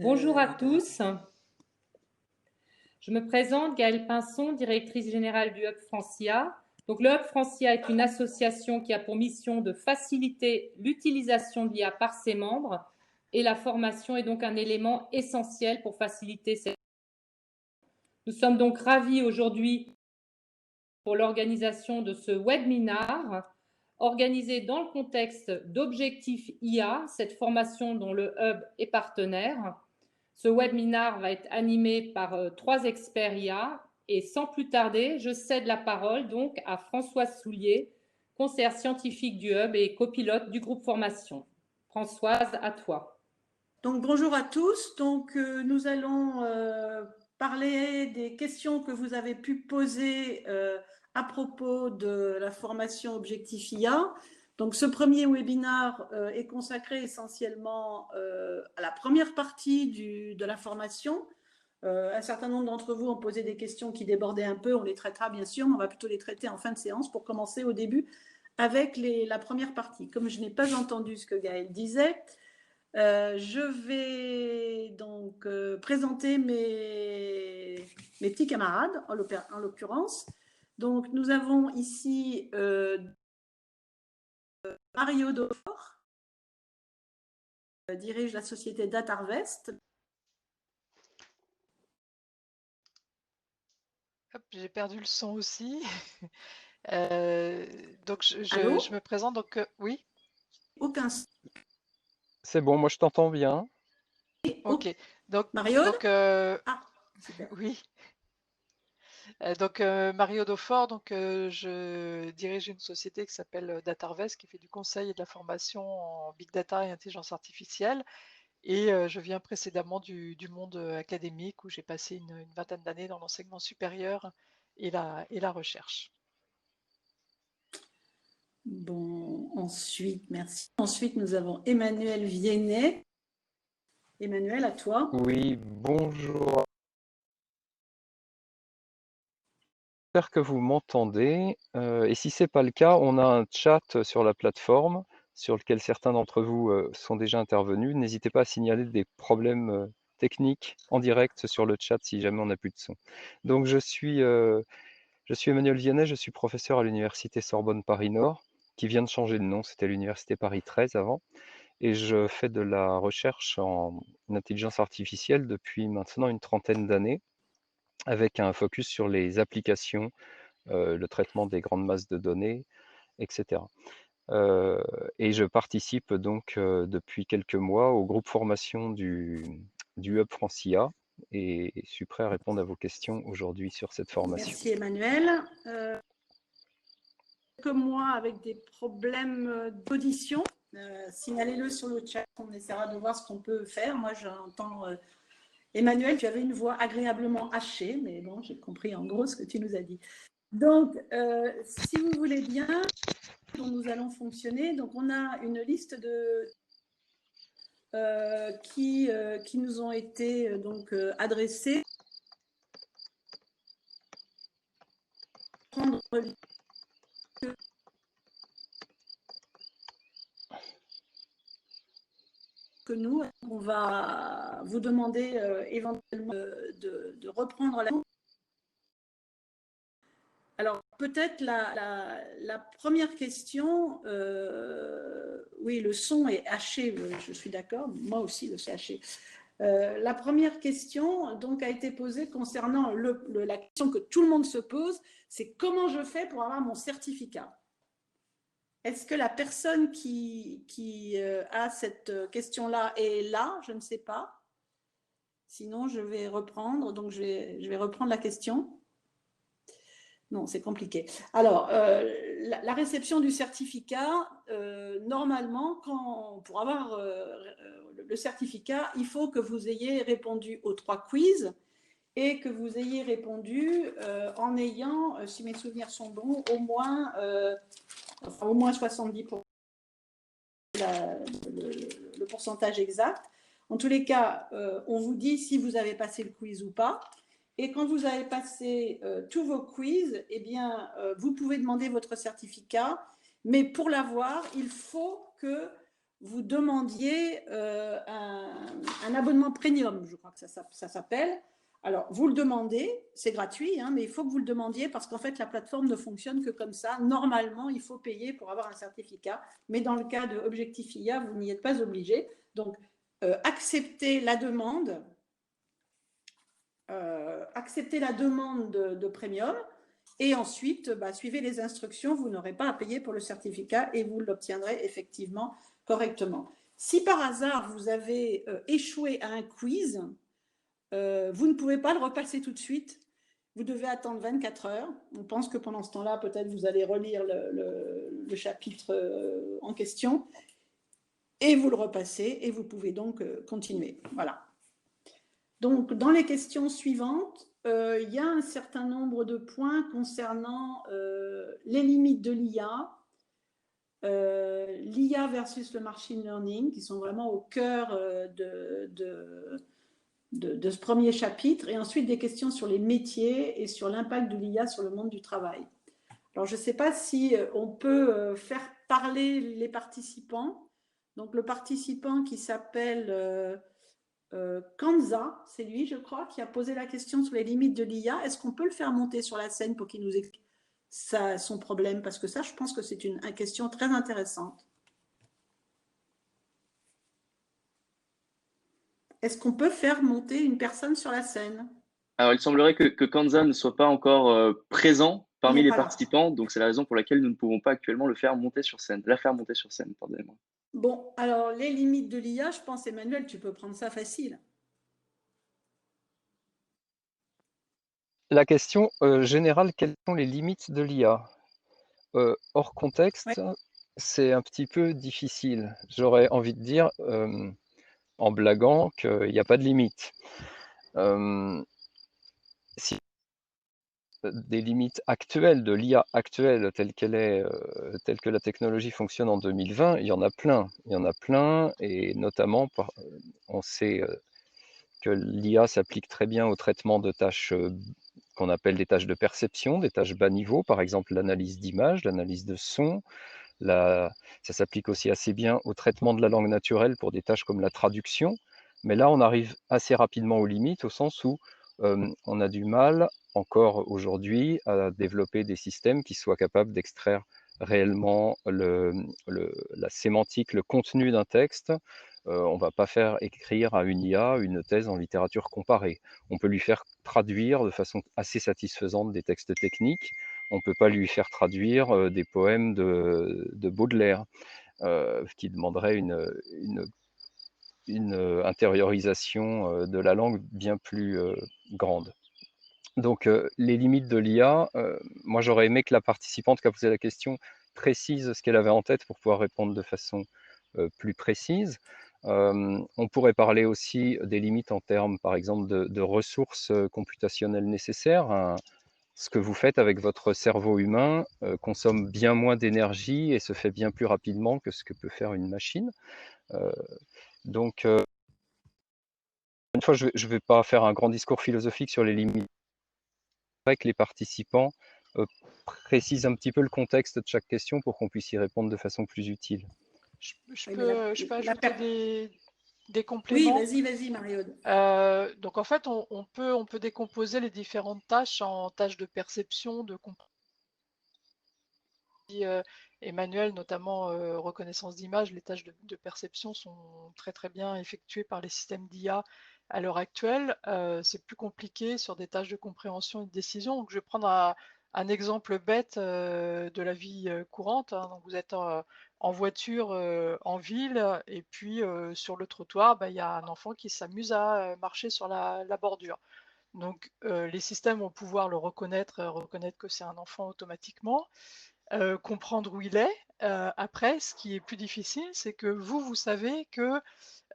Bonjour à tous. Je me présente, Gaëlle Pinson, directrice générale du Hub Francia. Donc, le Hub Francia est une association qui a pour mission de faciliter l'utilisation de l'IA par ses membres et la formation est donc un élément essentiel pour faciliter cette. Nous sommes donc ravis aujourd'hui pour l'organisation de ce webinaire organisé dans le contexte d'Objectif IA, cette formation dont le Hub est partenaire. Ce webinaire va être animé par 3 experts IA et sans plus tarder, je cède la parole donc à Françoise Soulier, conseillère scientifique du Hub et copilote du groupe formation. Françoise, à toi. Donc bonjour à tous. Donc nous allons parler des questions que vous avez pu poser à propos de la formation Objectif IA. Donc ce premier webinaire est consacré essentiellement à la première partie de la formation. Un certain nombre d'entre vous ont posé des questions qui débordaient un peu, on les traitera bien sûr, mais on va plutôt les traiter en fin de séance pour commencer au début avec la première partie. Comme je n'ai pas entendu ce que Gaëlle disait, je vais donc présenter mes petits camarades, en l'occurrence. Donc, nous avons ici Mario Daufort, dirige la société DataRvest. J'ai perdu le son aussi. Donc, je me présente. Donc, oui. Aucun. C'est bon, moi je t'entends bien. Ok. Donc, Mario. super. Oui. Donc, Mario Daufort, donc, je dirige une société qui s'appelle DataRvest, qui fait du conseil et de la formation en big data et intelligence artificielle. Et je viens précédemment du monde académique où j'ai passé une vingtaine d'années dans l'enseignement supérieur et la recherche. Bon, ensuite, merci. Ensuite, nous avons Emmanuel Viennet. Emmanuel, à toi. Oui, bonjour. J'espère que vous m'entendez. Et si ce n'est pas le cas, on a un chat sur la plateforme sur lequel certains d'entre vous sont déjà intervenus. N'hésitez pas à signaler des problèmes techniques en direct sur le chat si jamais on n'a plus de son. Donc je suis Emmanuel Viennet, je suis professeur à l'université Sorbonne Paris-Nord, qui vient de changer de nom, c'était l'université Paris 13 avant. Et je fais de la recherche en intelligence artificielle depuis maintenant une trentaine d'années, avec un focus sur les applications, le traitement des grandes masses de données, etc. Et je participe donc depuis quelques mois au groupe formation du Hub Francia et je suis prêt à répondre à vos questions aujourd'hui sur cette formation. Merci Emmanuel. Comme moi, avec des problèmes d'audition, signalez-le sur le chat, on essaiera de voir ce qu'on peut faire. Moi, j'entends Emmanuel, tu avais une voix agréablement hachée, mais bon, j'ai compris en gros ce que tu nous as dit. Donc, si vous voulez bien, nous allons fonctionner. Donc, on a une liste qui nous ont été donc adressées. Prendre que nous, on va vous demander éventuellement de reprendre la. Alors, peut-être la première question, oui, le son est haché, je suis d'accord, moi aussi, le c'est haché. La première question donc, a été posée concernant la question que tout le monde se pose, c'est comment je fais pour avoir mon certificat? Est-ce que la personne qui a cette question-là est là? Je ne sais pas. Sinon, je vais reprendre. Donc, je vais reprendre la question. Non, c'est compliqué. Alors, la réception du certificat, normalement, pour avoir le certificat, il faut que vous ayez répondu aux 3 quiz et que vous ayez répondu en ayant, si mes souvenirs sont bons, au moins 70%, le pourcentage exact. En tous les cas, on vous dit si vous avez passé le quiz ou pas. Et quand vous avez passé tous vos quiz, eh bien, vous pouvez demander votre certificat. Mais pour l'avoir, il faut que vous demandiez un abonnement premium, je crois que ça s'appelle. Alors, vous le demandez, c'est gratuit, hein, mais il faut que vous le demandiez parce qu'en fait, la plateforme ne fonctionne que comme ça. Normalement, il faut payer pour avoir un certificat, mais dans le cas de Objectif IA, vous n'y êtes pas obligé. Donc, acceptez la demande de premium et ensuite, suivez les instructions, vous n'aurez pas à payer pour le certificat et vous l'obtiendrez effectivement correctement. Si par hasard, vous avez échoué à un quiz, vous ne pouvez pas le repasser tout de suite. Vous devez attendre 24 heures. On pense que pendant ce temps-là, peut-être vous allez relire le chapitre en question et vous le repassez et vous pouvez donc continuer. Voilà. Donc, dans les questions suivantes, il y a un certain nombre de points concernant les limites de l'IA, l'IA versus le machine learning, qui sont vraiment au cœur de ce premier chapitre, et ensuite des questions sur les métiers et sur l'impact de l'IA sur le monde du travail. Alors, je ne sais pas si on peut faire parler les participants. Donc, le participant qui s'appelle Kanza, c'est lui, je crois, qui a posé la question sur les limites de l'IA. Est-ce qu'on peut le faire monter sur la scène pour qu'il nous explique son problème? Parce que ça, je pense que c'est une question très intéressante. Est-ce qu'on peut faire monter une personne sur la scène? Alors, il semblerait que Kanza ne soit pas encore présent parmi les participants, donc c'est la raison pour laquelle nous ne pouvons pas actuellement le faire monter sur scène, la faire monter sur scène, pardonnez-moi. Bon, alors les limites de l'IA, je pense, Emmanuel, tu peux prendre ça facile. La question générale, quelles sont les limites de l'IA? Hors contexte, Ouais. c'est un petit peu difficile. J'aurais envie de dire, en blaguant, qu'il n'y a pas de limite. Si des limites actuelles de l'IA actuelle telle qu'elle est, telle que la technologie fonctionne en 2020, il y en a plein. Il y en a plein, et notamment, on sait que l'IA s'applique très bien au traitement de tâches qu'on appelle des tâches de perception, des tâches bas niveau, par exemple l'analyse d'image, l'analyse de son. Ça s'applique aussi assez bien au traitement de la langue naturelle pour des tâches comme la traduction. Mais là, on arrive assez rapidement aux limites, au sens où on a du mal, encore aujourd'hui, à développer des systèmes qui soient capables d'extraire réellement la sémantique, le contenu d'un texte. On ne va pas faire écrire à une IA une thèse en littérature comparée. On peut lui faire traduire de façon assez satisfaisante des textes techniques. On ne peut pas lui faire traduire des poèmes de Baudelaire, qui demanderait une intériorisation de la langue bien plus grande. Donc, les limites de l'IA, moi j'aurais aimé que la participante qui a posé la question précise ce qu'elle avait en tête pour pouvoir répondre de façon plus précise. On pourrait parler aussi des limites en termes, par exemple, de ressources computationnelles nécessaires. Ce que vous faites avec votre cerveau humain consomme bien moins d'énergie et se fait bien plus rapidement que ce que peut faire une machine. Donc, une fois, je ne vais pas faire un grand discours philosophique sur les limites. C'est vrai que les participants précisent un petit peu le contexte de chaque question pour qu'on puisse y répondre de façon plus utile. Je peux ajouter des compléments. Oui, vas-y, Marie-Aude. Donc en fait, on peut décomposer les différentes tâches en tâches de perception, de compréhension. Emmanuel, notamment reconnaissance d'image, les tâches de perception sont très très bien effectuées par les systèmes d'IA à l'heure actuelle. C'est plus compliqué sur des tâches de compréhension et de décision. Donc je vais prendre un exemple bête de la vie courante. Hein. Donc vous êtes en voiture en ville et puis sur le trottoir, il y a un enfant qui s'amuse à marcher sur la bordure. Donc les systèmes vont pouvoir le reconnaître que c'est un enfant automatiquement. Comprendre où il est. Après, ce qui est plus difficile, c'est que vous savez que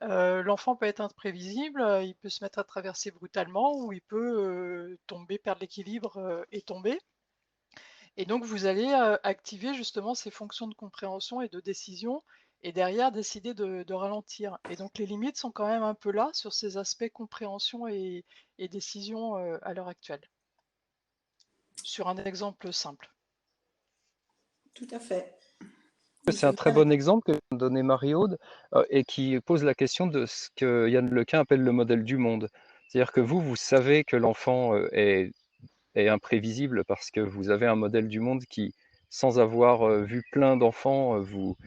l'enfant peut être imprévisible, il peut se mettre à traverser brutalement ou il peut tomber, perdre l'équilibre et tomber. Et donc, vous allez activer justement ces fonctions de compréhension et de décision et derrière décider de ralentir. Et donc, les limites sont quand même un peu là sur ces aspects compréhension et décision à l'heure actuelle. Sur un exemple simple. Tout à fait. C'est un très bon exemple que vient de donner Marie-Aude et qui pose la question de ce que Yann Lequin appelle le modèle du monde. C'est-à-dire que vous savez que l'enfant est imprévisible parce que vous avez un modèle du monde qui, sans avoir vu plein d'enfants, vous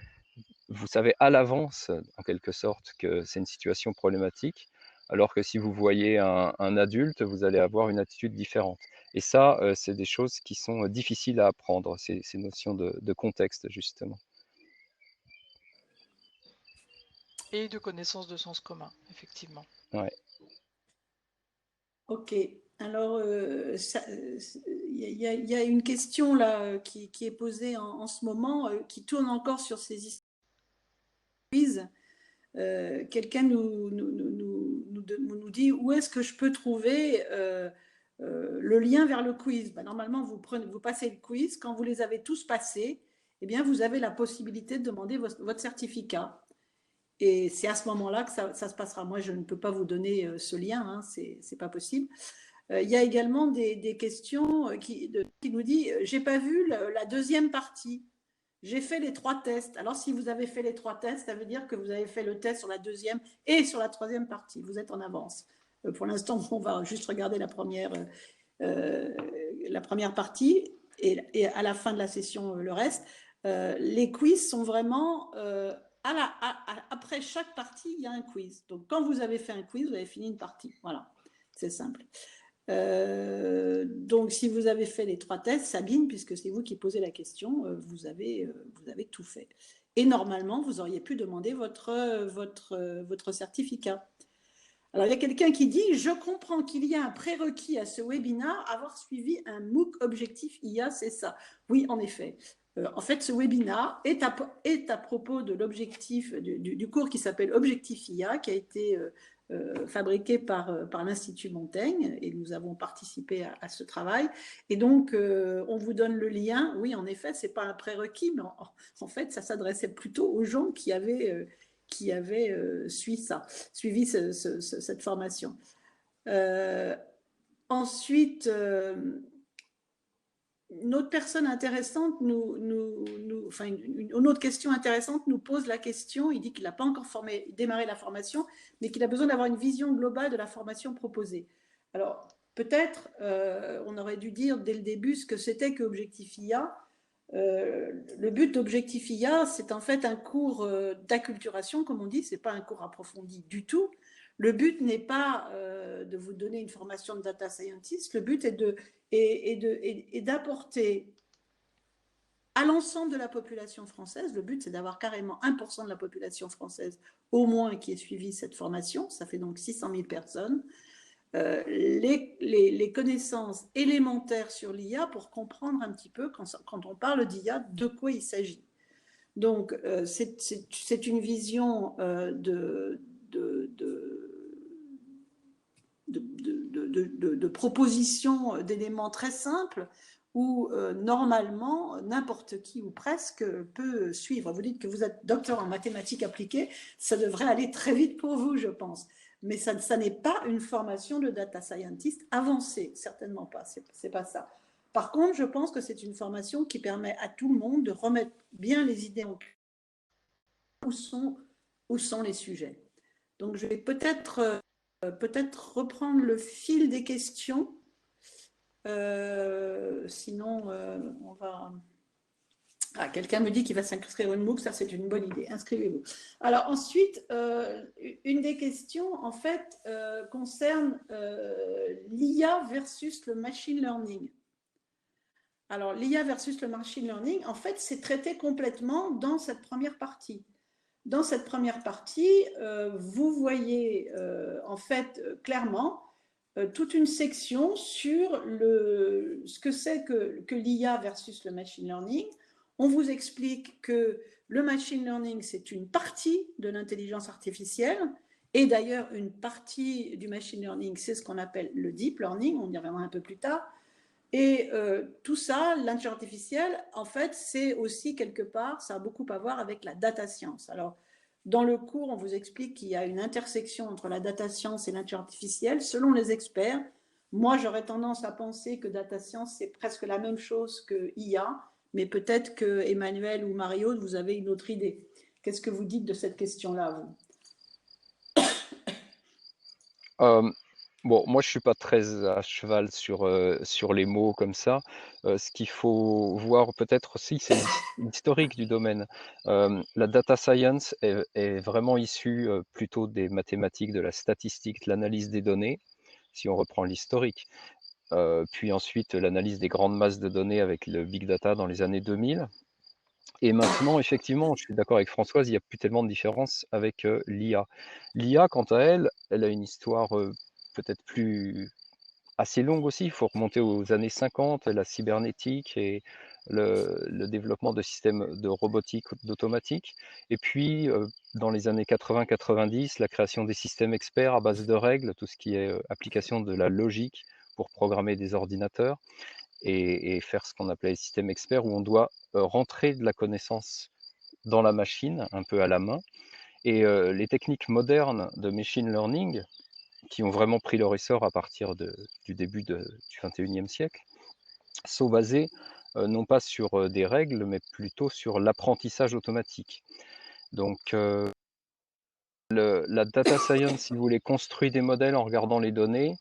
savez à l'avance, en quelque sorte, que c'est une situation problématique, alors que si vous voyez un adulte, vous allez avoir une attitude différente. Et ça, c'est des choses qui sont difficiles à apprendre, ces notions de contexte, justement. Et de connaissance de sens commun, effectivement. Ouais. Ok. Alors, il y a une question là qui est posée en ce moment, qui tourne encore sur ces histoires. Quelqu'un nous dit où est-ce que je peux trouver le lien vers le quiz. Ben, normalement, vous passez le quiz. Quand vous les avez tous passés, eh bien, vous avez la possibilité de demander votre certificat. Et c'est à ce moment-là que ça se passera. Moi, je ne peux pas vous donner ce lien, hein, c'est pas possible. Il y a également des questions qui nous disent j'ai pas vu la deuxième partie. J'ai fait les 3 tests. Alors, si vous avez fait les 3 tests, ça veut dire que vous avez fait le test sur la deuxième et sur la troisième partie. Vous êtes en avance. Pour l'instant, on va juste regarder la première partie et à la fin de la session, le reste. Les quiz sont vraiment... après chaque partie, il y a un quiz. Donc, quand vous avez fait un quiz, vous avez fini une partie. Voilà, c'est simple. Donc, si vous avez fait les 3 tests, Sabine, puisque c'est vous qui posez la question, vous avez tout fait. Et normalement, vous auriez pu demander votre certificat. Alors, il y a quelqu'un qui dit « Je comprends qu'il y a un prérequis à ce webinaire, avoir suivi un MOOC Objectif IA, c'est ça ?» Oui, en effet. En fait, ce webinaire est à propos de l'objectif du cours qui s'appelle Objectif IA, qui a été fabriqué par l'Institut Montaigne, et nous avons participé à ce travail. Et donc, on vous donne le lien. Oui, en effet, ce n'est pas un prérequis, mais en fait, ça s'adressait plutôt aux gens qui avaient suivi cette formation. Ensuite, une autre personne intéressante enfin, une autre question intéressante nous pose la question. Il dit qu'il n'a pas encore démarré la formation, mais qu'il a besoin d'avoir une vision globale de la formation proposée. Alors, peut-être, on aurait dû dire dès le début ce que c'était que Objectif IA. Le but d'Objectif IA, c'est en fait un cours d'acculturation, comme on dit, ce n'est pas un cours approfondi du tout. Le but n'est pas de vous donner une formation de data scientist, le but est d'apporter à l'ensemble de la population française, le but c'est d'avoir carrément 1% de la population française au moins qui ait suivi cette formation, ça fait donc 600 000 personnes, les connaissances élémentaires sur l'IA pour comprendre un petit peu, quand on parle d'IA, de quoi il s'agit. Donc, c'est une vision de propositions d'éléments très simples où normalement n'importe qui ou presque peut suivre. Vous dites que vous êtes docteur en mathématiques appliquées, ça devrait aller très vite pour vous, je pense. Mais ça n'est pas une formation de data scientist avancée, certainement pas, c'est pas ça. Par contre, je pense que c'est une formation qui permet à tout le monde de remettre bien les idées en place. Où sont les sujets. Donc, je vais peut-être reprendre le fil des questions. Sinon, on va... Ah, quelqu'un me dit qu'il va s'inscrire au MOOC, ça c'est une bonne idée, inscrivez-vous. Alors ensuite, une des questions en fait concerne l'IA versus le machine learning. Alors l'IA versus le machine learning, en fait c'est traité complètement dans cette première partie. Dans cette première partie, vous voyez en fait clairement toute une section sur ce que c'est que l'IA versus le machine learning. On vous explique que le machine learning, c'est une partie de l'intelligence artificielle. Et d'ailleurs, une partie du machine learning, c'est ce qu'on appelle le deep learning. On y reviendra un peu plus tard. Et tout ça, l'intelligence artificielle, en fait, c'est aussi quelque part, ça a beaucoup à voir avec la data science. Alors, dans le cours, on vous explique qu'il y a une intersection entre la data science et l'intelligence artificielle. Selon les experts, moi, j'aurais tendance à penser que data science, c'est presque la même chose que IA, mais peut-être que Emmanuel ou Mario, vous avez une autre idée. Qu'est-ce que vous dites de cette question-là, vous? Bon, moi je suis pas très à cheval sur les mots comme ça. Ce qu'il faut voir peut-être aussi, c'est l'historique du domaine. La data science est vraiment issue plutôt des mathématiques, de la statistique, de l'analyse des données, si on reprend l'historique. Puis ensuite l'analyse des grandes masses de données avec le big data dans les années 2000. Et maintenant, effectivement, je suis d'accord avec Françoise, il n'y a plus tellement de différence avec l'IA. L'IA, quant à elle, elle a une histoire peut-être plus assez longue aussi. Il faut remonter aux années 50, la cybernétique et le développement de systèmes de robotique, d'automatique. Et puis, dans les années 80-90, la création des systèmes experts à base de règles, tout ce qui est application de la logique pour programmer des ordinateurs et faire ce qu'on appelait les systèmes experts, où on doit rentrer de la connaissance dans la machine, un peu à la main. Et les techniques modernes de machine learning, qui ont vraiment pris leur essor à partir du début du 21e siècle, sont basées non pas sur des règles, mais plutôt sur l'apprentissage automatique. Donc la data science, si vous voulez, construit des modèles en regardant les données.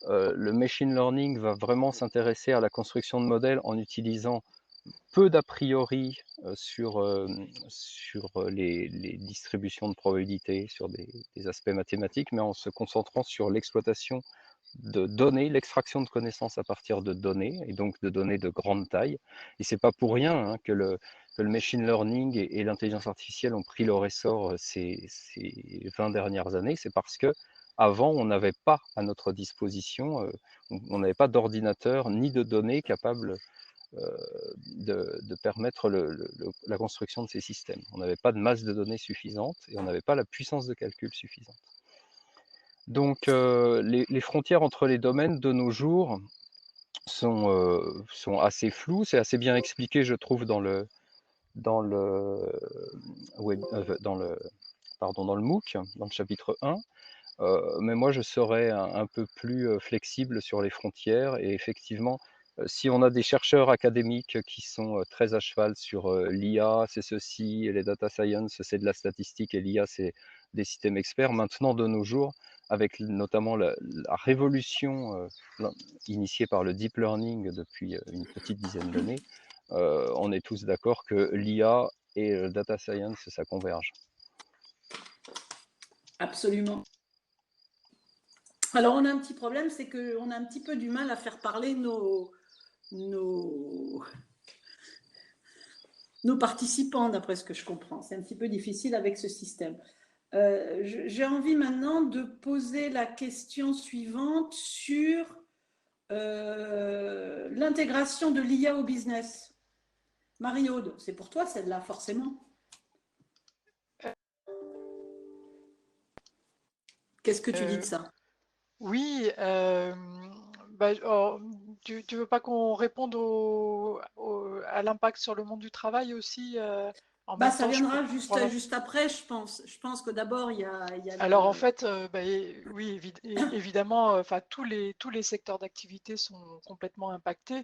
Le machine learning va vraiment s'intéresser à la construction de modèles en utilisant peu d'a priori sur les distributions de probabilités, sur des aspects mathématiques, mais en se concentrant sur l'exploitation de données, l'extraction de connaissances à partir de données, et donc de données de grande taille. Et c'est pas pour rien hein, que le machine learning et l'intelligence artificielle ont pris leur essor ces 20 dernières années. C'est parce que avant, on n'avait pas à notre disposition, on n'avait pas d'ordinateur ni de données capables de permettre la construction de ces systèmes. On n'avait pas de masse de données suffisante et on n'avait pas la puissance de calcul suffisante. Donc les frontières entre les domaines de nos jours sont assez floues. C'est assez bien expliqué, je trouve, dans le MOOC, dans le chapitre 1. Mais moi, je serais un peu plus flexible sur les frontières. Et effectivement, si on a des chercheurs académiques qui sont très à cheval sur l'IA, c'est ceci, et les data science, c'est de la statistique, et l'IA, c'est des systèmes experts. Maintenant, de nos jours, avec notamment la révolution initiée par le deep learning depuis une petite dizaine d'années, on est tous d'accord que l'IA et le data science, ça converge. Absolument. Alors, on a un petit problème, c'est qu'on a un petit peu du mal à faire parler nos participants, d'après ce que je comprends. C'est un petit peu difficile avec ce système. J'ai envie maintenant de poser la question suivante sur l'intégration de l'IA au business. Marie-Aude, c'est pour toi celle-là, forcément. Qu'est-ce que tu dis de ça? Oui, tu veux pas qu'on réponde à l'impact sur le monde du travail aussi en même Ça temps, viendra juste après, je pense. Je pense que d'abord, il y a Alors en fait, oui, évidemment, enfin tous les secteurs d'activité sont complètement impactés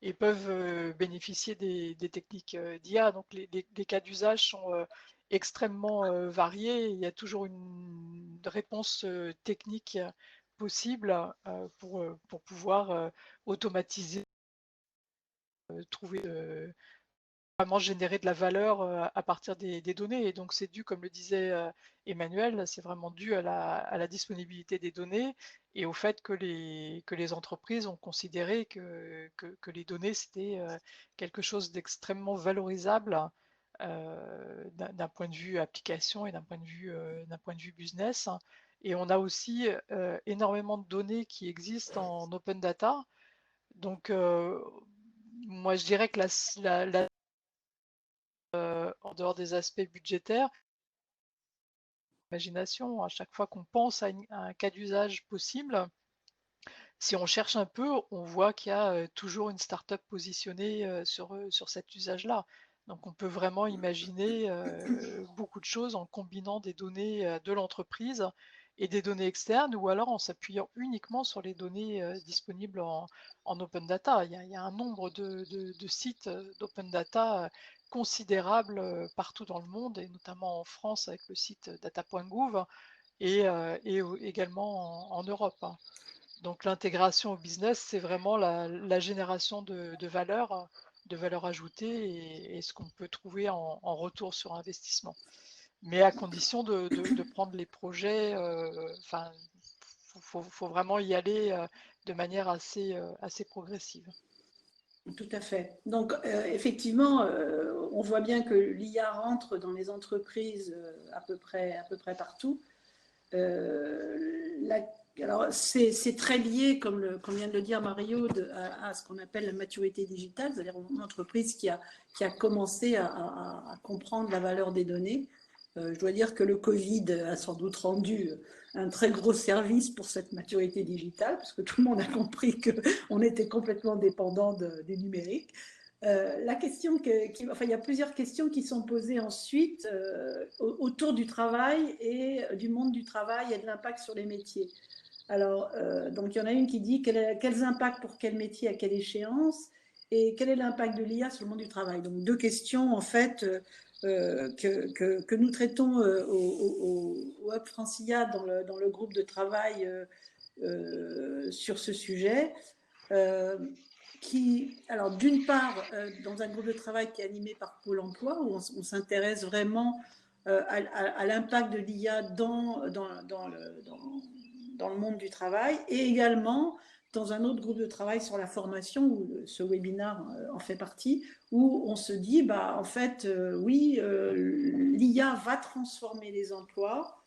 et peuvent bénéficier des techniques d'IA. Donc les cas d'usage sont extrêmement variés. Il y a toujours une réponse technique possible pour pouvoir automatiser, trouver vraiment générer de la valeur à partir des données. Et donc, c'est dû, comme le disait Emmanuel, c'est vraiment dû à la disponibilité des données et au fait que les entreprises ont considéré que les données, c'était quelque chose d'extrêmement valorisable d'un point de vue application et d'un point de vue business. Et on a aussi énormément de données qui existent en open data. Donc, moi, je dirais que en dehors des aspects budgétaires, imagination, à chaque fois qu'on pense à un cas d'usage possible, si on cherche un peu, on voit qu'il y a toujours une start-up positionnée sur cet usage-là. Donc on peut vraiment imaginer beaucoup de choses en combinant des données de l'entreprise et des données externes, ou alors en s'appuyant uniquement sur les données disponibles en open data. Il y a un nombre de sites d'open data considérable partout dans le monde, et notamment en France avec le site data.gouv, et également en Europe, hein. Donc l'intégration au business, c'est vraiment la génération de valeur ajoutée, et ce qu'on peut trouver en retour sur investissement. Mais à condition de prendre les projets, enfin, faut vraiment y aller de manière assez progressive. Tout à fait. Donc, effectivement, on voit bien que l'IA rentre dans les entreprises à peu près partout. Alors, c'est très lié, comme vient de le dire Mario, à ce qu'on appelle la maturité digitale, c'est-à-dire une entreprise qui a commencé à comprendre la valeur des données. Je dois dire que le Covid a sans doute rendu un très gros service pour cette maturité digitale, parce que tout le monde a compris qu'on était complètement dépendant du numérique. La question il y a plusieurs questions qui sont posées ensuite autour du travail et du monde du travail et de l'impact sur les métiers. Alors, donc il y en a une qui dit quels impacts pour quel métier, à quelle échéance, et quel est l'impact de l'IA sur le monde du travail. Donc deux questions en fait que nous traitons au Hub Francia dans le groupe de travail sur ce sujet. Alors d'une part, dans un groupe de travail qui est animé par Pôle emploi, où on s'intéresse vraiment à l'impact de l'IA dans le monde du travail, et également dans un autre groupe de travail sur la formation, où ce webinaire en fait partie, où on se dit, en fait, oui, l'IA va transformer les emplois.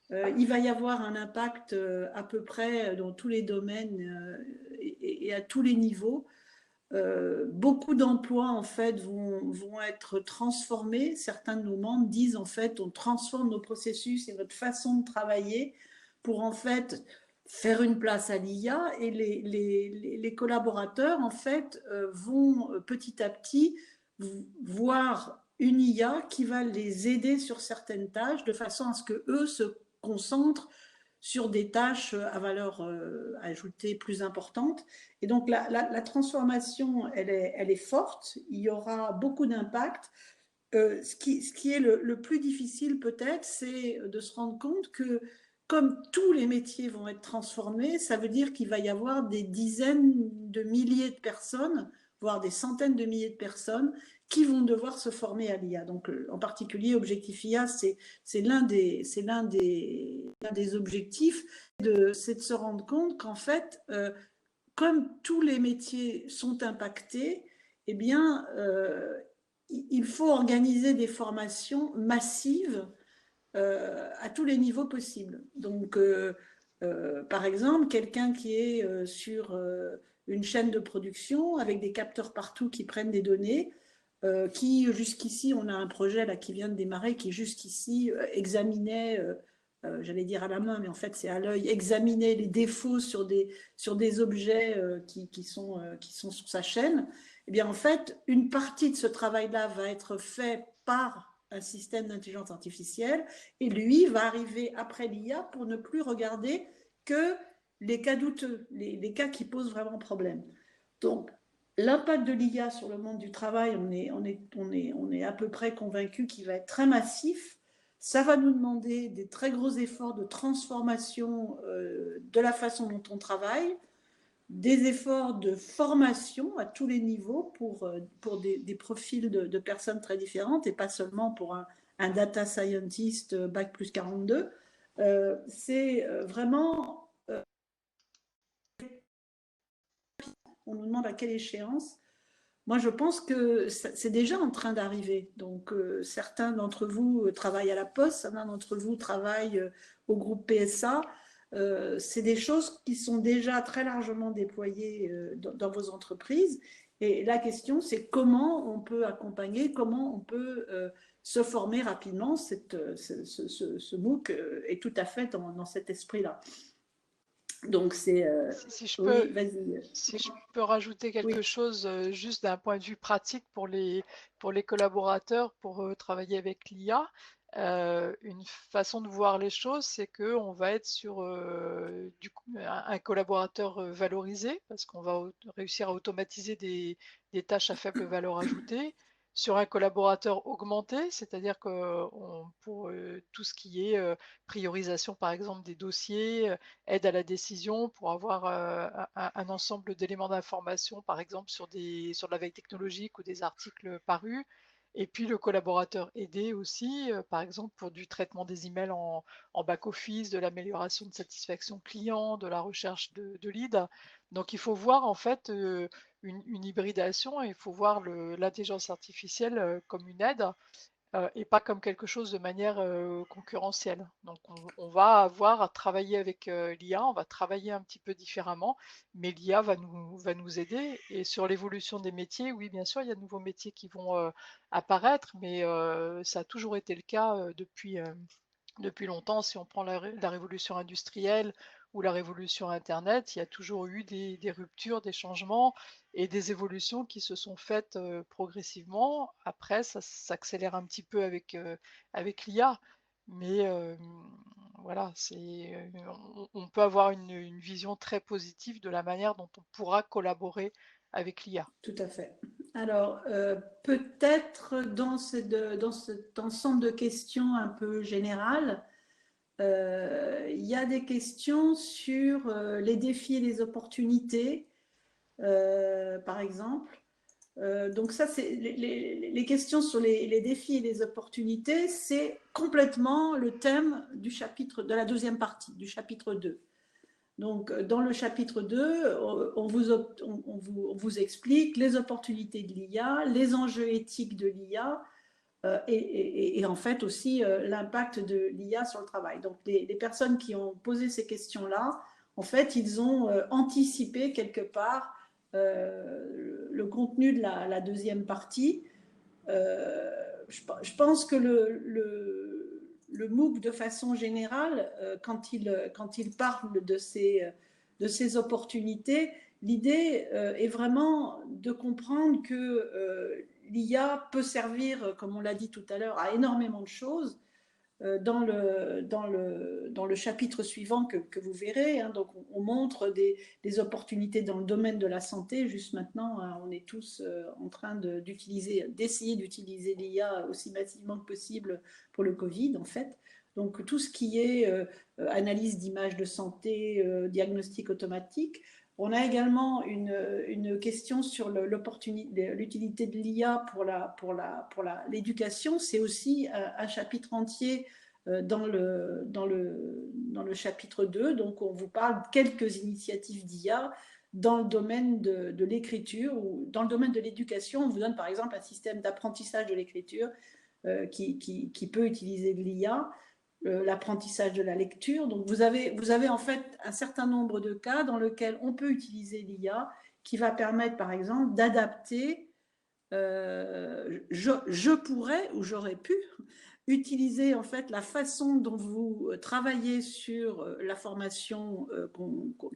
Il va y avoir un impact à peu près dans tous les domaines et à tous les niveaux. Beaucoup d'emplois en fait vont être transformés. Certains de nos membres disent en fait on transforme nos processus et notre façon de travailler pour en fait faire une place à l'IA, et les collaborateurs en fait vont petit à petit voir une IA qui va les aider sur certaines tâches de façon à ce que eux se concentrent sur des tâches à valeur ajoutée plus importante. Et donc la transformation, elle est forte, il y aura beaucoup d'impact. Ce qui est le plus difficile peut-être, c'est de se rendre compte que comme tous les métiers vont être transformés, ça veut dire qu'il va y avoir des dizaines de milliers de personnes, voire des centaines de milliers de personnes qui vont devoir se former à l'IA. Donc, en particulier, Objectif IA, c'est l'un des objectifs, c'est de se rendre compte qu'en fait, comme tous les métiers sont impactés, eh bien, il faut organiser des formations massives à tous les niveaux possibles. Donc, par exemple, quelqu'un qui est sur une chaîne de production avec des capteurs partout qui prennent des données, qui jusqu'ici, on a un projet là qui vient de démarrer, qui jusqu'ici examinait, j'allais dire à la main, mais en fait c'est à l'œil, examinait les défauts sur des objets qui sont sur sa chaîne. Eh bien en fait, une partie de ce travail-là va être fait par un système d'intelligence artificielle, et lui va arriver après l'IA pour ne plus regarder que les cas douteux, les cas qui posent vraiment problème. Donc, l'impact de l'IA sur le monde du travail, on est à peu près convaincu qu'il va être très massif. Ça va nous demander des très gros efforts de transformation de la façon dont on travaille, des efforts de formation à tous les niveaux pour des profils de personnes très différentes, et pas seulement pour un data scientist bac plus 42. C'est vraiment... on nous demande à quelle échéance. Moi, je pense que c'est déjà en train d'arriver. Donc, certains d'entre vous travaillent à la Poste, certains d'entre vous travaillent au groupe PSA. C'est des choses qui sont déjà très largement déployées dans vos entreprises. Et la question, c'est comment on peut accompagner, comment on peut se former rapidement. Ce MOOC est tout à fait dans cet esprit-là. Donc, c'est... Si je oui, peux, vas-y. si je peux rajouter quelque chose juste d'un point de vue pratique pour les collaborateurs pour travailler avec l'IA, Une façon de voir les choses, c'est qu'on va être sur du coup, un collaborateur valorisé, parce qu'on va réussir à automatiser des tâches à faible valeur ajoutée, sur un collaborateur augmenté, c'est-à-dire que pour tout ce qui est priorisation, par exemple, des dossiers, aide à la décision, pour avoir un ensemble d'éléments d'information, par exemple, sur de la veille technologique ou des articles parus. Et puis le collaborateur aidé aussi, par exemple pour du traitement des emails en back-office, de l'amélioration de satisfaction client, de la recherche de leads. Donc il faut voir en fait une hybridation, et il faut voir l'intelligence artificielle comme une aide et pas comme quelque chose de manière concurrentielle. Donc on va avoir à travailler avec l'IA, on va travailler un petit peu différemment, mais l'IA va nous aider. Et sur l'évolution des métiers, oui, bien sûr, il y a de nouveaux métiers qui vont apparaître, mais ça a toujours été le cas depuis longtemps. Si on prend la révolution industrielle ou la révolution Internet, il y a toujours eu des ruptures, des changements et des évolutions qui se sont faites progressivement. Après, ça s'accélère un petit peu avec l'IA, mais voilà, on peut avoir une vision très positive de la manière dont on pourra collaborer avec l'IA. Tout à fait. Alors, peut-être dans cet ensemble de questions un peu générales, il y a des questions sur les défis et les opportunités, par exemple. Donc ça, c'est les questions sur les défis et les opportunités, c'est complètement le thème de la deuxième partie, du chapitre 2. Donc, dans le chapitre 2, on vous explique les opportunités de l'IA, les enjeux éthiques de l'IA et en fait aussi l'impact de l'IA sur le travail. Donc, les personnes qui ont posé ces questions-là, en fait, ils ont anticipé quelque part le contenu de la deuxième partie. Je pense que le MOOC, de façon générale, quand il parle de ces opportunités, l'idée est vraiment de comprendre que l'IA peut servir, comme on l'a dit tout à l'heure, à énormément de choses. Dans le chapitre suivant que vous verrez, hein, donc on montre des opportunités dans le domaine de la santé. Juste maintenant, hein, on est tous en train d'essayer d'utiliser l'IA aussi massivement que possible pour le Covid, en fait. Donc tout ce qui est analyse d'images de santé, diagnostic automatique. On a également une question sur l'utilité de l'IA pour l'éducation. C'est aussi un chapitre entier dans le chapitre 2. Donc, on vous parle de quelques initiatives d'IA dans le domaine de l'écriture ou dans le domaine de l'éducation. On vous donne par exemple un système d'apprentissage de l'écriture qui peut utiliser de l'IA. L'apprentissage de la lecture. Donc, vous avez en fait un certain nombre de cas dans lesquels on peut utiliser l'IA qui va permettre, par exemple, d'adapter, je pourrais ou j'aurais pu utiliser en fait la façon dont vous travaillez sur la formation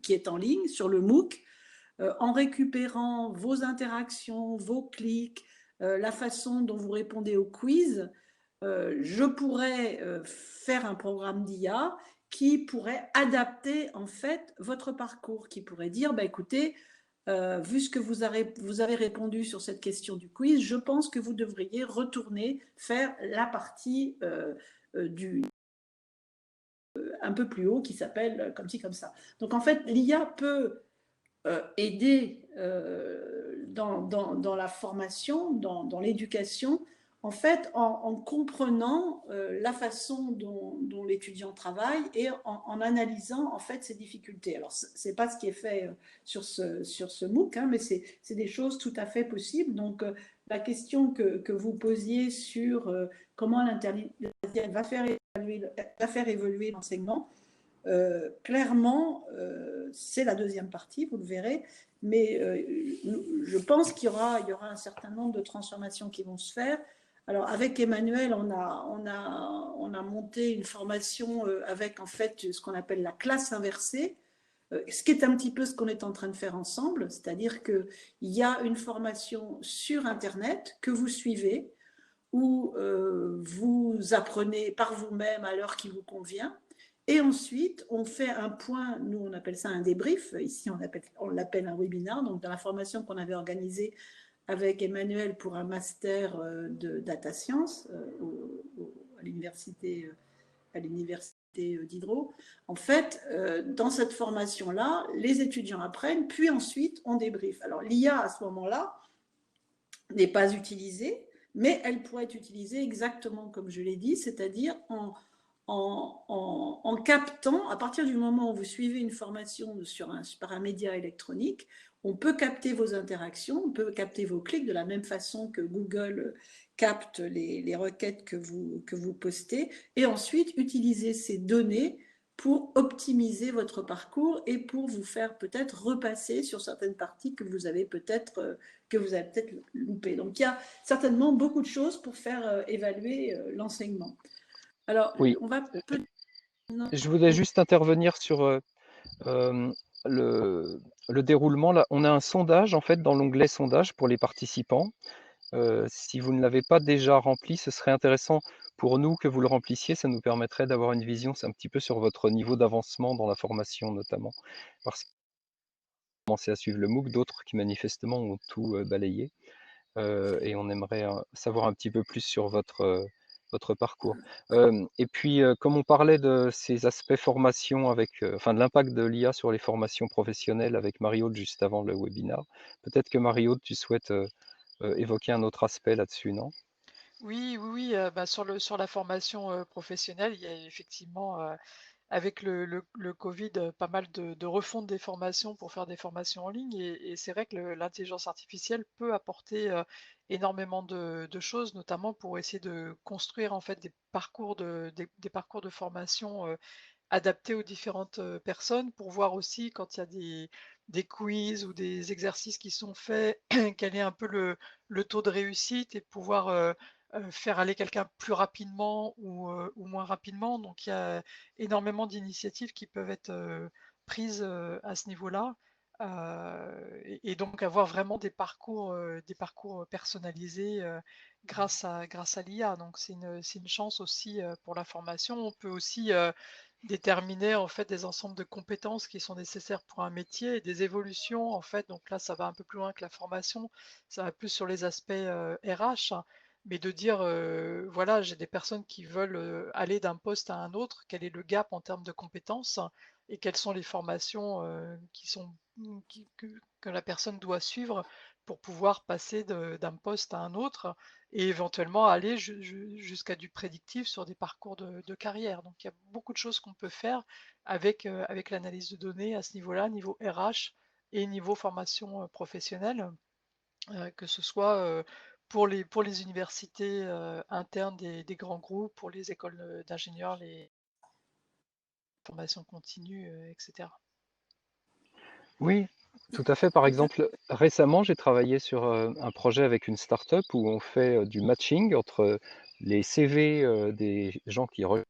qui est en ligne, sur le MOOC, en récupérant vos interactions, vos clics, la façon dont vous répondez aux quiz. Je pourrais faire un programme d'IA qui pourrait adapter en fait votre parcours, qui pourrait dire, bah, écoutez, vu ce que vous avez répondu sur cette question du quiz, je pense que vous devriez retourner faire la partie un peu plus haut qui s'appelle comme ci, comme ça. Donc en fait, l'IA peut aider dans la formation, dans l'éducation, en fait, en comprenant la façon dont l'étudiant travaille et en analysant en fait ses difficultés. Alors, c'est pas ce qui est fait sur ce MOOC, hein, mais c'est des choses tout à fait possibles. Donc, la question que vous posiez sur comment l'intelligence va faire évoluer l'enseignement, clairement, c'est la deuxième partie, vous le verrez, mais je pense qu'il y aura un certain nombre de transformations qui vont se faire. Alors, avec Emmanuel, on a monté une formation avec, en fait, ce qu'on appelle la classe inversée, ce qui est un petit peu ce qu'on est en train de faire ensemble, c'est-à-dire qu'il y a une formation sur Internet que vous suivez. où vous apprenez par vous-même à l'heure qui vous convient. Et ensuite, on fait un point, nous on appelle ça un débrief, ici on l'appelle un webinaire, donc dans la formation qu'on avait organisée avec Emmanuel pour un master de data science à l'université d'Hydro. En fait, dans cette formation-là, les étudiants apprennent, puis ensuite on débrief. Alors l'IA à ce moment-là n'est pas utilisée, mais elle pourrait être utilisée exactement comme je l'ai dit, c'est-à-dire en captant, à partir du moment où vous suivez une formation par un média électronique, on peut capter vos interactions, on peut capter vos clics de la même façon que Google capte les requêtes que vous postez, et ensuite utiliser ces données pour optimiser votre parcours et pour vous faire peut-être repasser sur certaines parties que vous avez peut-être loupées. Donc il y a certainement beaucoup de choses pour faire évaluer l'enseignement. Alors, Oui, on va peut-être... je voulais juste intervenir sur le déroulement. Là, on a un sondage en fait dans l'onglet sondage pour les participants. Si vous ne l'avez pas déjà rempli, ce serait intéressant pour nous que vous le remplissiez. Ça nous permettrait d'avoir une vision un petit peu sur votre niveau d'avancement dans la formation notamment. Parce que vous commencez à suivre le MOOC, d'autres qui manifestement ont tout balayé. Et on aimerait savoir un petit peu plus sur votre parcours. Et puis, comme on parlait de ces aspects formation enfin de l'impact de l'IA sur les formations professionnelles avec Marie-Aude juste avant le webinaire, peut-être que Marie-Aude, tu souhaites évoquer un autre aspect là-dessus, non? Oui, oui, oui, bah, sur la formation professionnelle, il y a effectivement, avec le Covid, pas mal de refonte des formations pour faire des formations en ligne. Et c'est vrai que l'intelligence artificielle peut apporter énormément de choses, notamment pour essayer de construire en fait des parcours de formation adaptés aux différentes personnes, pour voir aussi quand il y a des quiz ou des exercices qui sont faits, quel est un peu le taux de réussite, et pouvoir faire aller quelqu'un plus rapidement ou moins rapidement. Donc il y a énormément d'initiatives qui peuvent être prises à ce niveau-là. Et donc avoir vraiment des parcours personnalisés grâce à l'IA. Donc c'est une chance aussi pour la formation. On peut aussi déterminer en fait des ensembles de compétences qui sont nécessaires pour un métier et des évolutions en fait. Donc là, ça va un peu plus loin que la formation, ça va plus sur les aspects RH, hein, mais de dire voilà, j'ai des personnes qui veulent aller d'un poste à un autre, quel est le gap en termes de compétences et quelles sont les formations que la personne doit suivre pour pouvoir passer d'un poste à un autre et éventuellement aller jusqu'à du prédictif sur des parcours de carrière. Donc il y a beaucoup de choses qu'on peut faire avec l'analyse de données à ce niveau-là, niveau RH et niveau formation professionnelle, que ce soit pour les universités internes des grands groupes, pour les écoles d'ingénieurs, les formations continues, etc. Oui, tout à fait. Par exemple, récemment, j'ai travaillé sur un projet avec une start-up où on fait du matching entre les CV des gens qui recherchent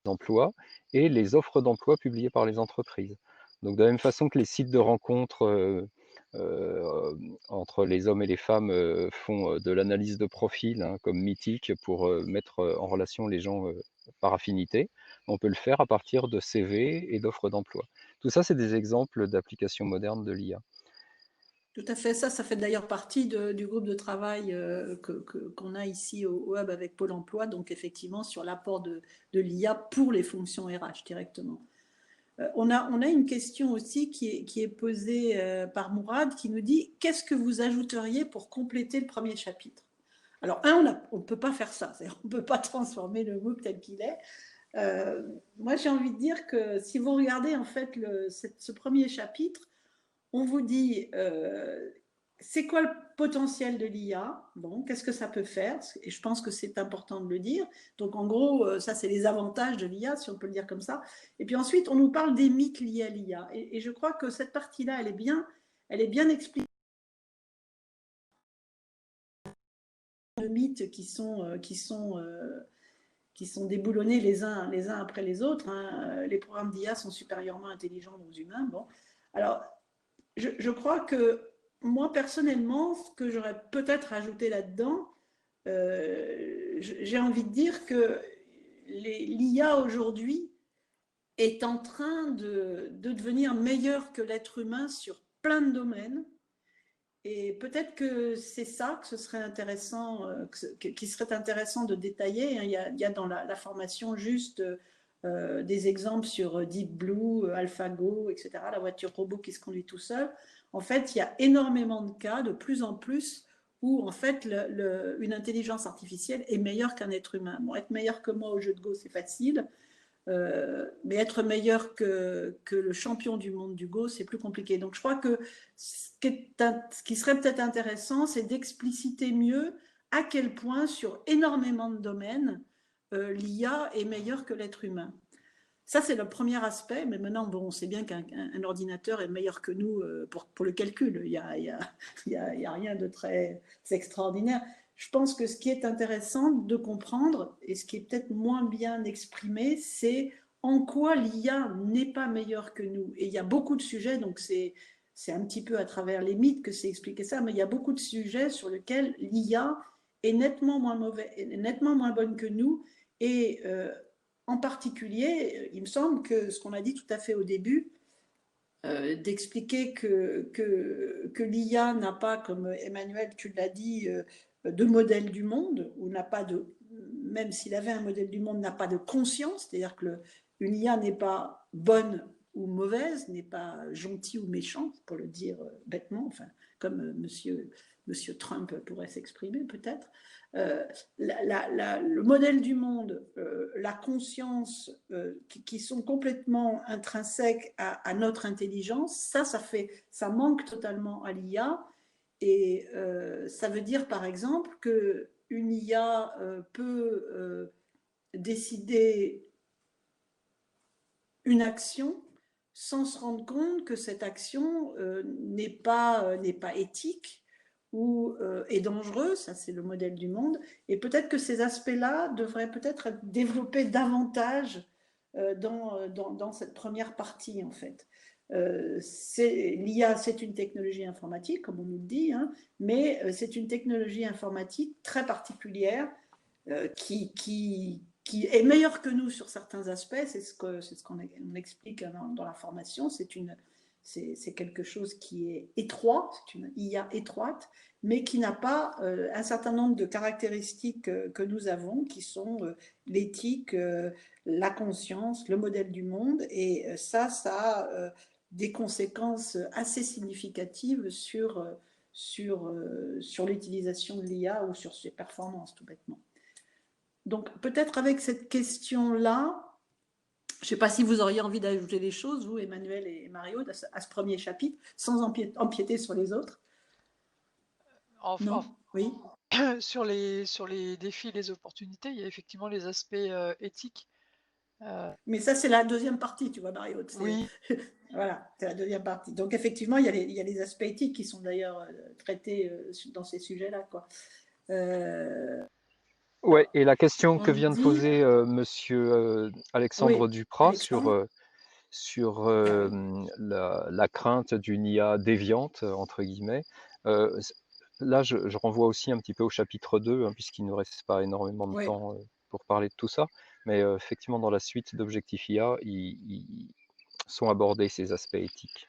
d'emploi et les offres d'emploi publiées par les entreprises. Donc, de la même façon que les sites de rencontres euh, entre les hommes et les femmes font de l'analyse de profil, hein, comme Mythique, pour mettre en relation les gens par affinité, on peut le faire à partir de CV et d'offres d'emploi. Tout ça, c'est des exemples d'applications modernes de l'IA. Tout à fait, ça fait d'ailleurs partie du groupe de travail qu'on a ici au Web avec Pôle emploi, donc effectivement sur l'apport de l'IA pour les fonctions RH directement. On a une question aussi qui est posée par Mourad qui nous dit « Qu'est-ce que vous ajouteriez pour compléter le premier chapitre ?» Alors, on ne peut pas faire ça, on ne peut pas transformer le MOOC tel qu'il est. Moi, j'ai envie de dire que si vous regardez en fait ce premier chapitre, on vous dit c'est quoi le potentiel de l'IA, bon, qu'est-ce que ça peut faire, et je pense que c'est important de le dire. Donc en gros, ça c'est les avantages de l'IA, si on peut le dire comme ça. Et puis ensuite, on nous parle des mythes liés à l'IA. Et je crois que cette partie-là, elle est bien expliquée. Les mythes qui sont déboulonnés les uns après les autres. Hein. Les programmes d'IA sont supérieurement intelligents aux humains. Bon. Alors, je crois que moi, personnellement, ce que j'aurais peut-être ajouté là-dedans, j'ai envie de dire que l'IA aujourd'hui est en train de devenir meilleure que l'être humain sur plein de domaines. Et peut-être que c'est ça que ce serait intéressant, qui serait intéressant de détailler. Il y a dans la formation juste des exemples sur Deep Blue, AlphaGo, etc., la voiture robot qui se conduit tout seul. En fait, il y a énormément de cas, de plus en plus, où en fait une intelligence artificielle est meilleure qu'un être humain. Bon, être meilleur que moi au jeu de Go, c'est facile. Mais être meilleur que le champion du monde du Go, c'est plus compliqué. Donc je crois que ce qui serait peut-être intéressant, c'est d'expliciter mieux à quel point sur énormément de domaines, l'IA est meilleure que l'être humain. Ça, c'est le premier aspect, mais maintenant, bon, on sait bien qu'un ordinateur est meilleur que nous pour le calcul. Il y a rien de très extraordinaire. Je pense que ce qui est intéressant de comprendre, et ce qui est peut-être moins bien exprimé, c'est en quoi l'IA n'est pas meilleure que nous. Et il y a beaucoup de sujets, donc c'est un petit peu à travers les mythes que c'est expliqué ça, mais il y a beaucoup de sujets sur lesquels l'IA est nettement moins bonne que nous. Et en particulier, il me semble que ce qu'on a dit tout à fait au début, d'expliquer que l'IA n'a pas, comme Emmanuel, tu l'as dit, de modèle du monde, ou n'a pas de, même s'il avait un modèle du monde, n'a pas de conscience, c'est-à-dire que une IA n'est pas bonne ou mauvaise, n'est pas gentille ou méchante, pour le dire bêtement, enfin, comme monsieur Trump pourrait s'exprimer peut-être. Le modèle du monde, la conscience, qui sont complètement intrinsèques à notre intelligence, ça manque totalement à l'IA. Et ça veut dire, par exemple, qu'une IA peut décider une action sans se rendre compte que cette action n'est pas éthique ou est dangereuse. Ça, c'est le modèle du monde. Et peut-être que ces aspects-là devraient peut-être être développés davantage dans cette première partie, en fait. L'IA, c'est une technologie informatique, comme on nous le dit, hein, mais c'est une technologie informatique très particulière qui est meilleure que nous sur certains aspects. C'est ce qu'on explique dans la formation. C'est quelque chose qui est étroit, c'est une IA étroite, mais qui n'a pas un certain nombre de caractéristiques que nous avons, qui sont l'éthique, la conscience, le modèle du monde. Et ça a des conséquences assez significatives sur l'utilisation de l'IA ou sur ses performances, tout bêtement. Donc, peut-être avec cette question-là, je ne sais pas si vous auriez envie d'ajouter des choses, vous, Emmanuel et Mario, à ce premier chapitre, sans empiéter sur les autres. Non ? Oui. Sur les défis, les opportunités, il y a effectivement les aspects éthiques. Mais ça, c'est la deuxième partie, tu vois, Mario. Oui. Voilà, c'est la deuxième partie. Donc, effectivement, il y a les aspects éthiques qui sont d'ailleurs traités dans ces sujets-là, quoi. Ouais, et la question que vient de poser monsieur Alexandre Duprat sur la crainte d'une IA déviante, entre guillemets, là, je renvoie aussi un petit peu au chapitre 2, hein, puisqu'il ne nous reste pas énormément de temps pour parler de tout ça. Mais effectivement, dans la suite d'Objectif IA, ils sont abordés ces aspects éthiques.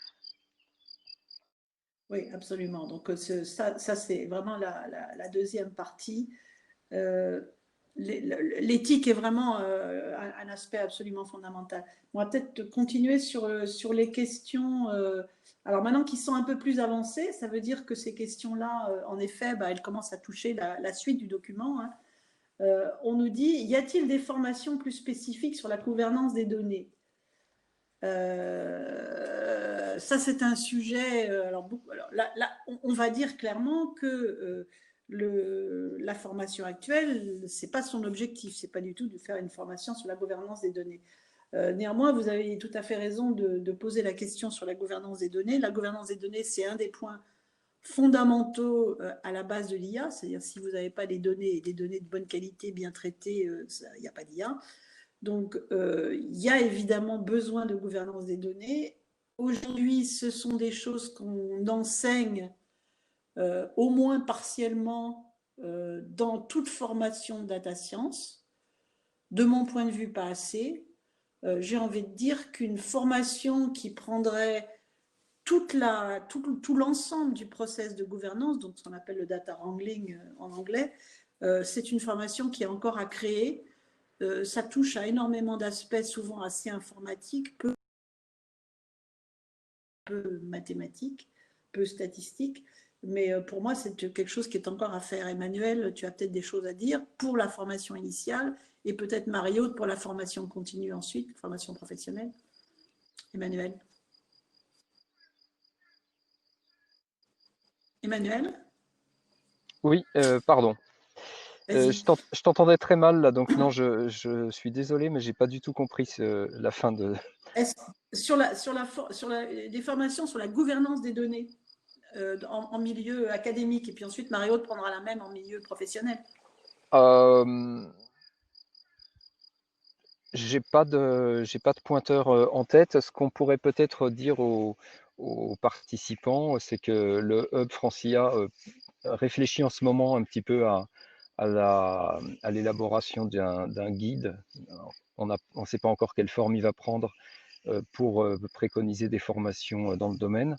Oui, absolument. Donc ça c'est vraiment la deuxième partie. L'éthique est vraiment un aspect absolument fondamental. On va peut-être continuer sur les questions, alors maintenant qui sont un peu plus avancées, ça veut dire que ces questions-là, en effet, elles commencent à toucher la suite du document. Hein. On nous dit, y a-t-il des formations plus spécifiques sur la gouvernance des données ? Ça, c'est un sujet. Alors là, on va dire clairement que la formation actuelle, c'est pas son objectif, c'est pas du tout de faire une formation sur la gouvernance des données. Néanmoins, vous avez tout à fait raison de poser la question sur la gouvernance des données. La gouvernance des données, c'est un des points fondamentaux à la base de l'IA, c'est-à-dire si vous n'avez pas des données de bonne qualité, bien traitées, il n'y a pas d'IA. Donc, il y a évidemment besoin de gouvernance des données. Aujourd'hui, ce sont des choses qu'on enseigne au moins partiellement dans toute formation de data science. De mon point de vue, pas assez. J'ai envie de dire qu'une formation qui prendrait tout l'ensemble du process de gouvernance, donc ce qu'on appelle le data wrangling en anglais, c'est une formation qui est encore à créer. Ça touche à énormément d'aspects, souvent assez informatiques, peu mathématiques, peu statistiques. Mais pour moi, c'est quelque chose qui est encore à faire. Emmanuel, tu as peut-être des choses à dire pour la formation initiale et peut-être Mario pour la formation continue ensuite, formation professionnelle. Emmanuel. Emmanuel? Oui, pardon. Je t'entendais très mal là, donc non, je suis désolé, mais j'ai pas du tout compris la fin de. Sur des formations sur la gouvernance des données en milieu académique, et puis ensuite Mario prendra la même en milieu professionnel. J'ai pas de pointeur en tête. Ce qu'on pourrait peut-être dire aux participants, c'est que le Hub Francia réfléchit en ce moment un petit peu à l'élaboration d'un guide. On ne sait pas encore quelle forme il va prendre pour préconiser des formations dans le domaine,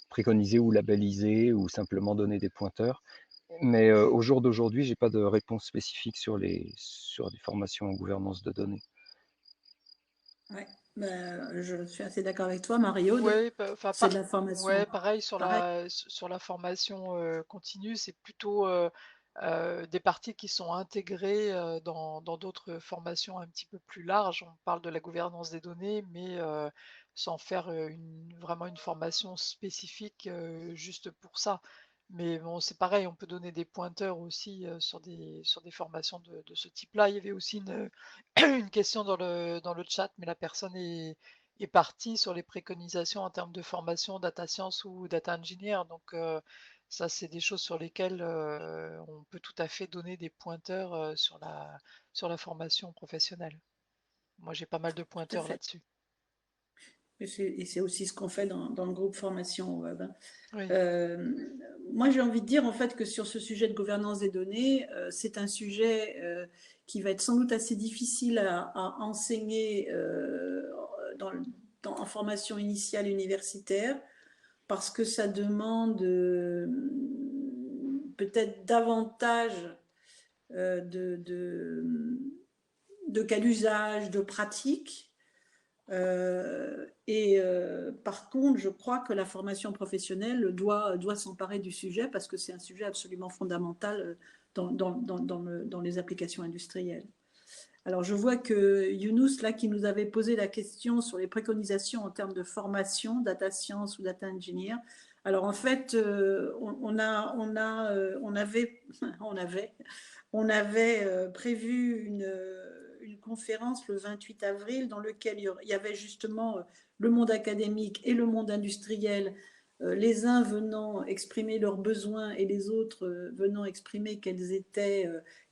préconiser ou labelliser ou simplement donner des pointeurs. Mais au jour d'aujourd'hui, j'ai pas de réponse spécifique sur des formations en gouvernance de données. Ouais, je suis assez d'accord avec toi, Mario. Oui, C'est de la formation. ouais, pareil sur Pareil. sur la formation continue, c'est plutôt des parties qui sont intégrées dans d'autres formations un petit peu plus larges. On parle de la gouvernance des données, mais sans faire vraiment une formation spécifique juste pour ça. Mais bon, c'est pareil, on peut donner des pointeurs aussi sur sur des formations de ce type-là. Il y avait aussi une question dans le chat, mais la personne est partie sur les préconisations en termes de formation data science ou data engineer. Donc ça, c'est des choses sur lesquelles on peut tout à fait donner des pointeurs sur la formation professionnelle. Moi, j'ai pas mal de pointeurs là-dessus. Et c'est aussi ce qu'on fait dans le groupe formation web. Oui. Moi, j'ai envie de dire en fait que sur ce sujet de gouvernance des données, c'est un sujet qui va être sans doute assez difficile à enseigner en formation initiale universitaire parce que ça demande peut-être davantage de cas d'usage, de pratique. Par contre, je crois que la formation professionnelle doit s'emparer du sujet parce que c'est un sujet absolument fondamental dans les applications industrielles. Alors, je vois que Younous, là, qui nous avait posé la question sur les préconisations en termes de formation, data science ou data engineer. Alors, en fait, on avait prévu une conférence le 28 avril dans laquelle il y avait justement le monde académique et le monde industriel, les uns venant exprimer leurs besoins et les autres venant exprimer quelles étaient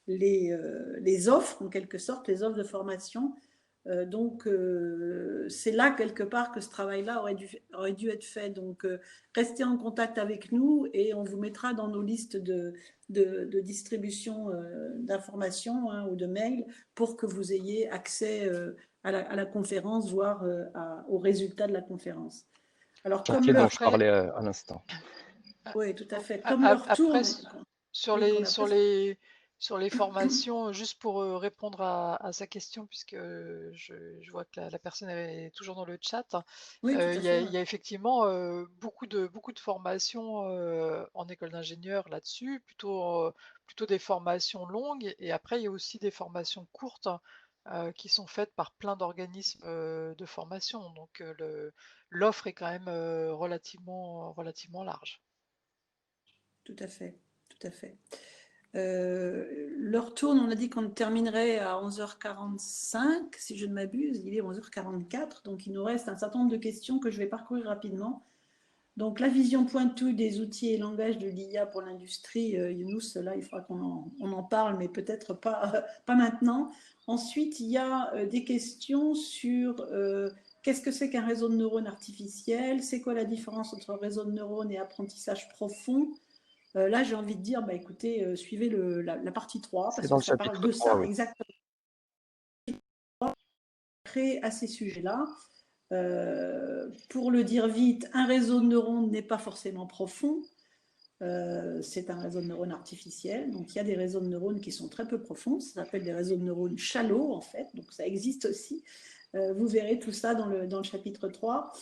les offres, en quelque sorte, les offres de formation. Donc, c'est là, quelque part, que ce travail-là aurait dû être fait. Donc, restez en contact avec nous et on vous mettra dans nos listes de distribution d'informations ou de mails pour que vous ayez accès à la conférence, voire aux résultats de la conférence. Alors, comme Chantier dont je Après, parlais à l'instant. oui, tout à fait. Comme l'heure après, tourne. sur Oui, qu'on a sur les formations, juste pour répondre à sa question, puisque je vois que la personne est toujours dans le chat, Oui, tout à il fait. y a effectivement beaucoup de formations en école d'ingénieur là-dessus, plutôt des formations longues, et après il y a aussi des formations courtes qui sont faites par plein d'organismes de formation. Donc l'offre est quand même relativement large. Tout à fait, tout à fait. L'heure tourne, on a dit qu'on terminerait à 11h45, si je ne m'abuse, il est 11h44, donc il nous reste un certain nombre de questions que je vais parcourir rapidement. Donc la vision pointue des outils et langages de l'IA pour l'industrie, Younous, là il faudra qu'on en parle, mais peut-être pas maintenant. Ensuite, il y a des questions sur qu'est-ce que c'est qu'un réseau de neurones artificiel, c'est quoi la différence entre réseau de neurones et apprentissage profond, Là, j'ai envie de dire, bah, écoutez, suivez la partie 3, C'est parce dans que le ça parle chapitre de 3, ça, oui. exactement. Créer à ces sujets-là. Pour le dire vite, un réseau de neurones n'est pas forcément profond. C'est un réseau de neurones artificiel. Donc, il y a des réseaux de neurones qui sont très peu profonds. Ça s'appelle des réseaux de neurones shallow, en fait. Donc, ça existe aussi. Vous verrez tout ça dans le chapitre 3.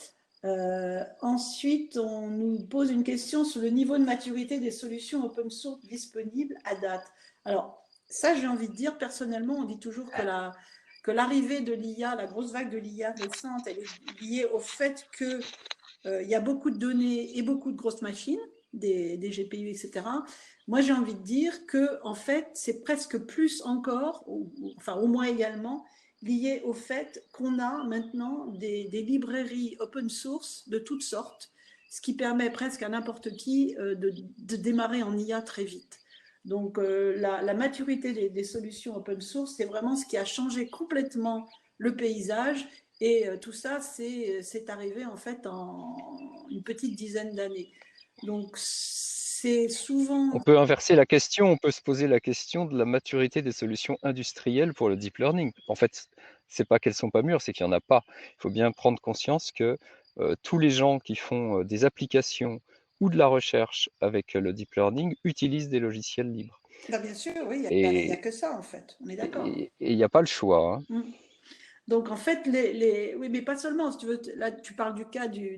Ensuite, on nous pose une question sur le niveau de maturité des solutions open source disponibles à date. Alors, ça, j'ai envie de dire, personnellement, on dit toujours que l'arrivée de l'IA, la grosse vague de l'IA récente, elle est liée au fait qu'il y a beaucoup de données et beaucoup de grosses machines, des GPU, etc. Moi, j'ai envie de dire que, en fait, c'est presque plus encore, enfin au moins également, lié au fait qu'on a maintenant des librairies open source de toutes sortes, ce qui permet presque à n'importe qui de démarrer en IA très vite. Donc, la maturité des solutions open source, c'est vraiment ce qui a changé complètement le paysage. Et tout ça, c'est arrivé en fait en une petite dizaine d'années. Donc, c'est souvent… On peut inverser la question, on peut se poser la question de la maturité des solutions industrielles pour le deep learning. En fait, c'est pas qu'elles sont pas mûres, c'est qu'il n'y en a pas. Il faut bien prendre conscience que tous les gens qui font des applications ou de la recherche avec le deep learning utilisent des logiciels libres. Bah, bien sûr, oui, il n'y a que ça en fait, on est d'accord. Et il n'y a pas le choix. Hein. Donc en fait, oui, mais pas seulement, si tu veux, là tu parles du cas du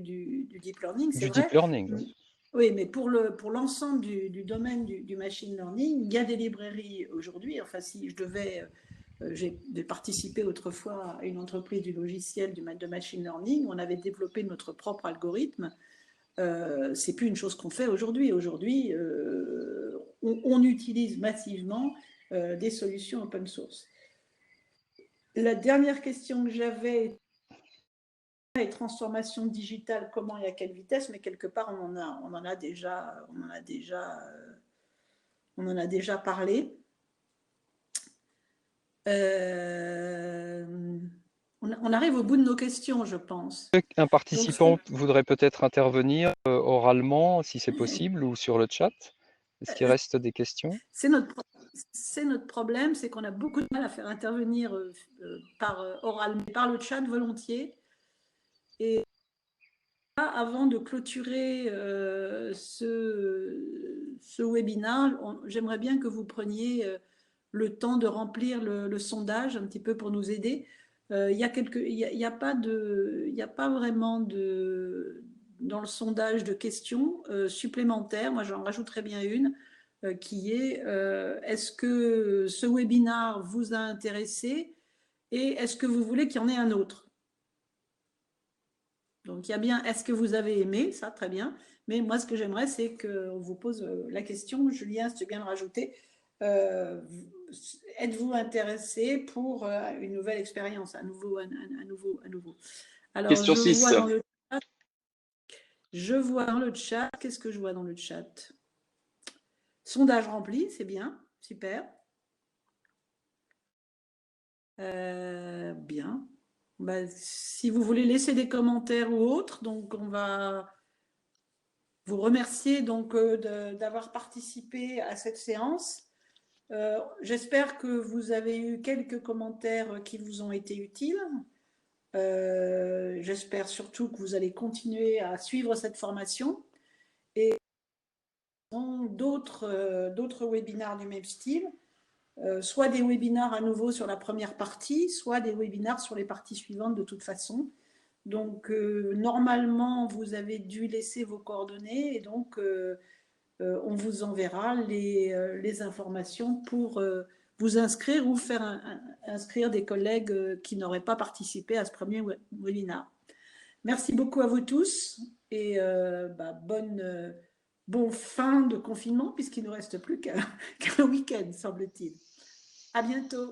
deep learning, c'est Du vrai. deep learning. Oui. Oui, mais pour l'ensemble du domaine du machine learning, il y a des librairies aujourd'hui. Enfin, si je devais, j'ai participé autrefois à une entreprise du logiciel de machine learning, on avait développé notre propre algorithme. C'est plus une chose qu'on fait aujourd'hui. Aujourd'hui, on utilise massivement des solutions open source. La dernière question que j'avais est transformation digitale, comment et à quelle vitesse, mais quelque part on en a déjà parlé. On arrive au bout de nos questions, je pense. Un participant voudrait peut-être intervenir oralement, si c'est possible, ou sur le chat. Est-ce qu'il reste des questions? C'est notre problème, c'est qu'on a beaucoup de mal à faire intervenir par oral, mais par le chat volontiers. Et avant de clôturer ce webinaire, j'aimerais bien que vous preniez le temps de remplir le sondage un petit peu pour nous aider. Il n'y a pas vraiment dans le sondage de questions supplémentaires. Moi, j'en rajouterais bien une qui est est-ce que ce webinaire vous a intéressé et est-ce que vous voulez qu'il y en ait un autre? Donc, il y a bien, est-ce que vous avez aimé? Ça, très bien. Mais moi, ce que j'aimerais, c'est qu'on vous pose la question, Julien, si tu veux bien le rajouter, êtes-vous intéressé pour une nouvelle expérience, à nouveau? Alors, Question 6. Je vois dans le chat, qu'est-ce que je vois dans le chat? Sondage rempli, c'est bien, super. Bien. Bah, si vous voulez laisser des commentaires ou autres, donc on va vous remercier donc d'avoir participé à cette séance. J'espère que vous avez eu quelques commentaires qui vous ont été utiles. J'espère surtout que vous allez continuer à suivre cette formation et d'autres webinaires du même style, soit des webinaires à nouveau sur la première partie, soit des webinaires sur les parties suivantes de toute façon. Donc, normalement, vous avez dû laisser vos coordonnées et donc on vous enverra les informations pour vous inscrire ou faire inscrire des collègues qui n'auraient pas participé à ce premier webinaire. Merci beaucoup à vous tous et bonne fin de confinement puisqu'il ne nous reste plus qu'un week-end, semble-t-il. À bientôt.